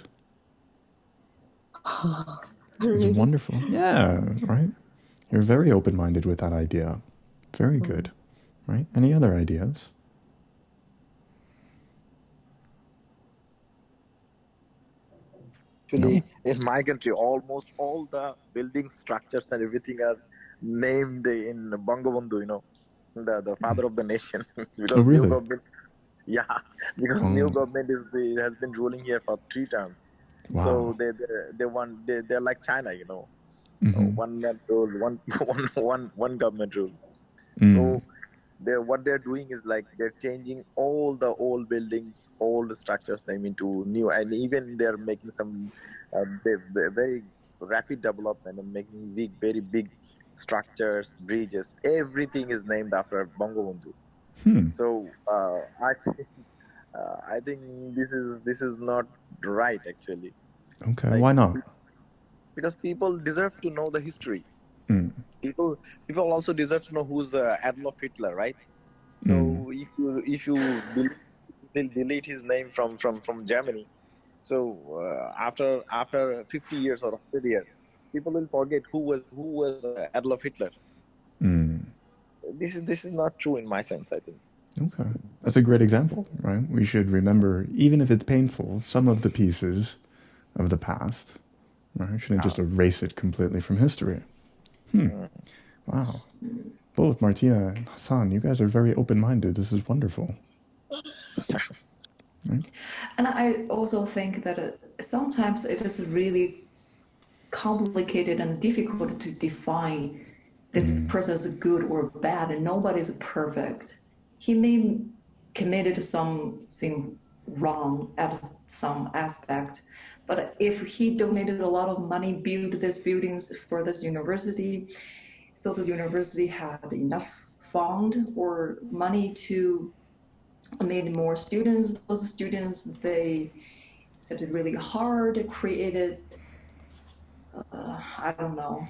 Really? It's wonderful. Yeah, right? You're very open-minded with that idea. Very good. Right? Any other ideas? Actually, in my country, almost all the building structures and everything are named in Bangabandhu, the father of the nation. Because really? new government, new government has been ruling here for 3 terms. Wow. So they're like China, one man rule, one government rule. So what they're doing is like they're changing all the old buildings, old structures, them into new, and even they're making some very rapid development and making very big structures, bridges. Everything is named after Bangabandhu. So I think this is not right, actually. Okay, why not? Because people deserve to know the history. People also deserve to know who's Adolf Hitler, right? So if you delete his name from Germany, so after 50 years or 100 years, people will forget who was Adolf Hitler. This is not true in my sense, I think. Okay, that's a great example, right? We should remember, even if it's painful, some of the pieces of the past, right? We shouldn't just erase it completely from history. Wow. Both Martina and Hassan, you guys are very open-minded. This is wonderful. Right? And I also think that sometimes it is really complicated and difficult to define this person is good or bad, and nobody's perfect. He may committed something wrong at some aspect, but if he donated a lot of money, built these buildings for this university, so the university had enough fund or money to make more students. Those students, they studied really hard, created, I don't know,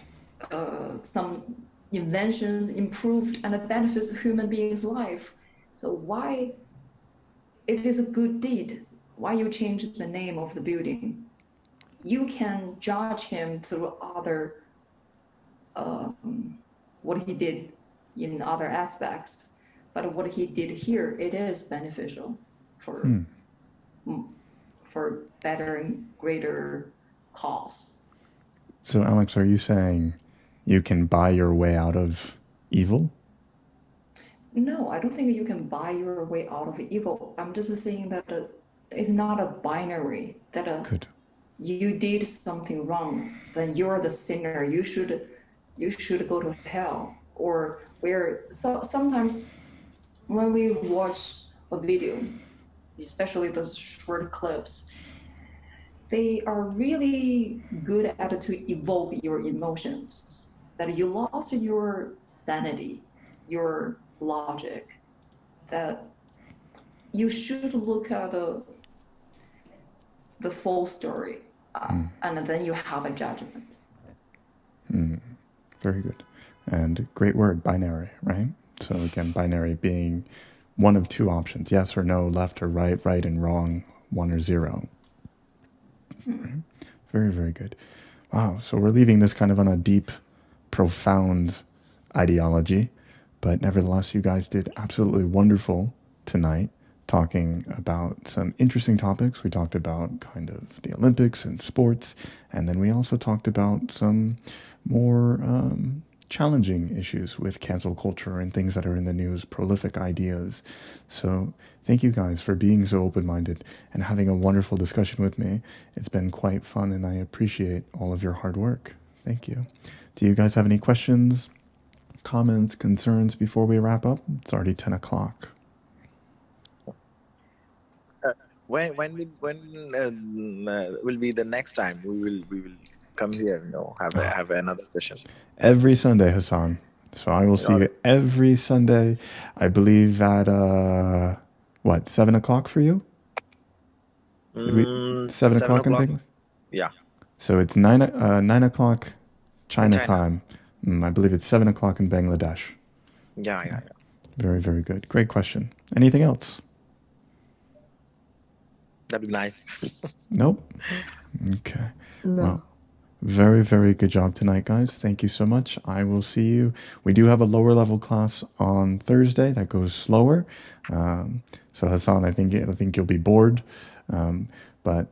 some inventions, improved and benefits human beings' life. So why it is a good deed? Why you change the name of the building? You can judge him through other what he did in other aspects, but what he did here, it is beneficial for better and greater cause. So, Alex, are you saying you can buy your way out of evil? No, I don't think you can buy your way out of evil. I'm just saying that it's not a binary, that Good. you did something wrong, then you're the sinner. You should go to hell. Or sometimes when we watch a video, especially those short clips, they are really good at to evoke your emotions. That you lost your sanity, your logic. That you should look at the full story, and then you have a judgment. Very good. And great word, binary, right? So again, binary being one of two options, yes or no, left or right, right and wrong, 1 or 0. Right? Very, very good. Wow, so we're leaving this kind of on a deep, profound ideology, but nevertheless, you guys did absolutely wonderful tonight, talking about some interesting topics. We talked about kind of the Olympics and sports, and then we also talked about some more challenging issues with cancel culture and things that are in the news, prolific ideas. So thank you guys for being so open-minded and having a wonderful discussion with me. It's been quite fun, and I appreciate all of your hard work. Thank you. Do you guys have any questions, comments, concerns before we wrap up? It's already 10 o'clock. When will be the next time we will come here? Have another session every Sunday, Hassan. So I will see you every Sunday. I believe at 7 o'clock for you? 7 o'clock in Bangladesh? Yeah. So it's 9 o'clock China time. I believe it's 7 o'clock in Bangladesh. Yeah. Very, very good. Great question. Anything else? That'd be nice. Nope. Okay. No. Well, very, very good job tonight, guys. Thank you so much. I will see you. We do have a lower level class on Thursday that goes slower. So Hassan, I think you'll be bored. But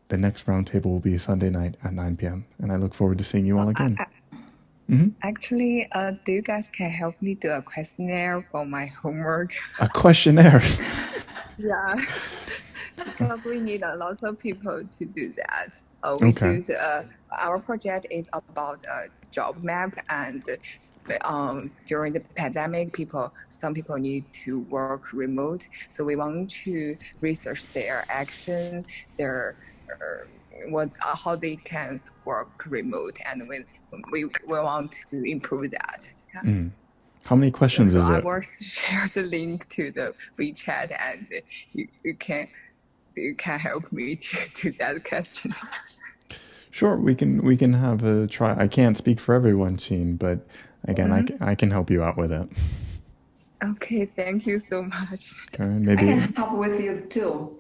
the next roundtable will be Sunday night at 9 p.m. And I look forward to seeing you all again. Actually, do you guys can help me do a questionnaire for my homework? A questionnaire? Yeah. Because we need a lot of people to do that. Our project is about a job map, and during the pandemic, some people need to work remote. So we want to research their action, how they can work remote, and we want to improve that. Yeah. How many questions is it? I will share the link to the WeChat, and you can help me to that question. Sure, we can have a try. I can't speak for everyone, Sheen, but again, I can help you out with it. Okay, thank you so much. Okay, maybe I can help with you too.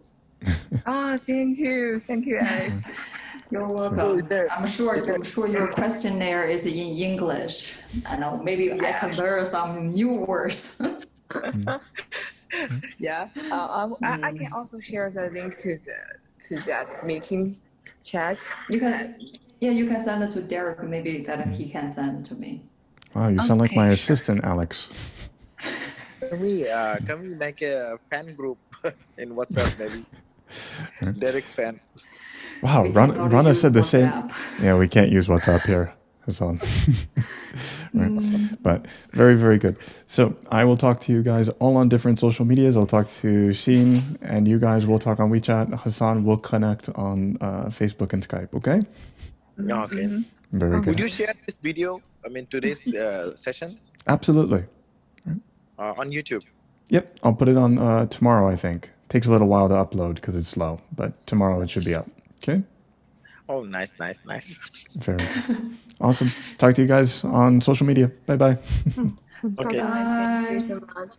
Thank you, Alice. You're welcome. I'm sure your questionnaire is in English. I know. Maybe I can learn some new words. Yeah. I can also share the link to that meeting chat. You can send it to Derek. Maybe that he can send it to me. Wow, you sound like my assistant, Alex. Can we make a fan group in WhatsApp, maybe? Derek's fan. Wow, Rana said the same. Yeah, we can't use WhatsApp here. Hassan. Right. But very, very good. So I will talk to you guys all on different social medias. I'll talk to Sheen, and you guys will talk on WeChat. Hassan will connect on Facebook and Skype, okay? Okay. Very good. Would you share this video, today's session? Absolutely. On YouTube? Yep, I'll put it on tomorrow, I think. Takes a little while to upload because it's slow, but tomorrow it should be up. Okay? Oh, nice. Very good. Awesome. Talk to you guys on social media. Bye-bye. Okay. Bye. Thank you so much.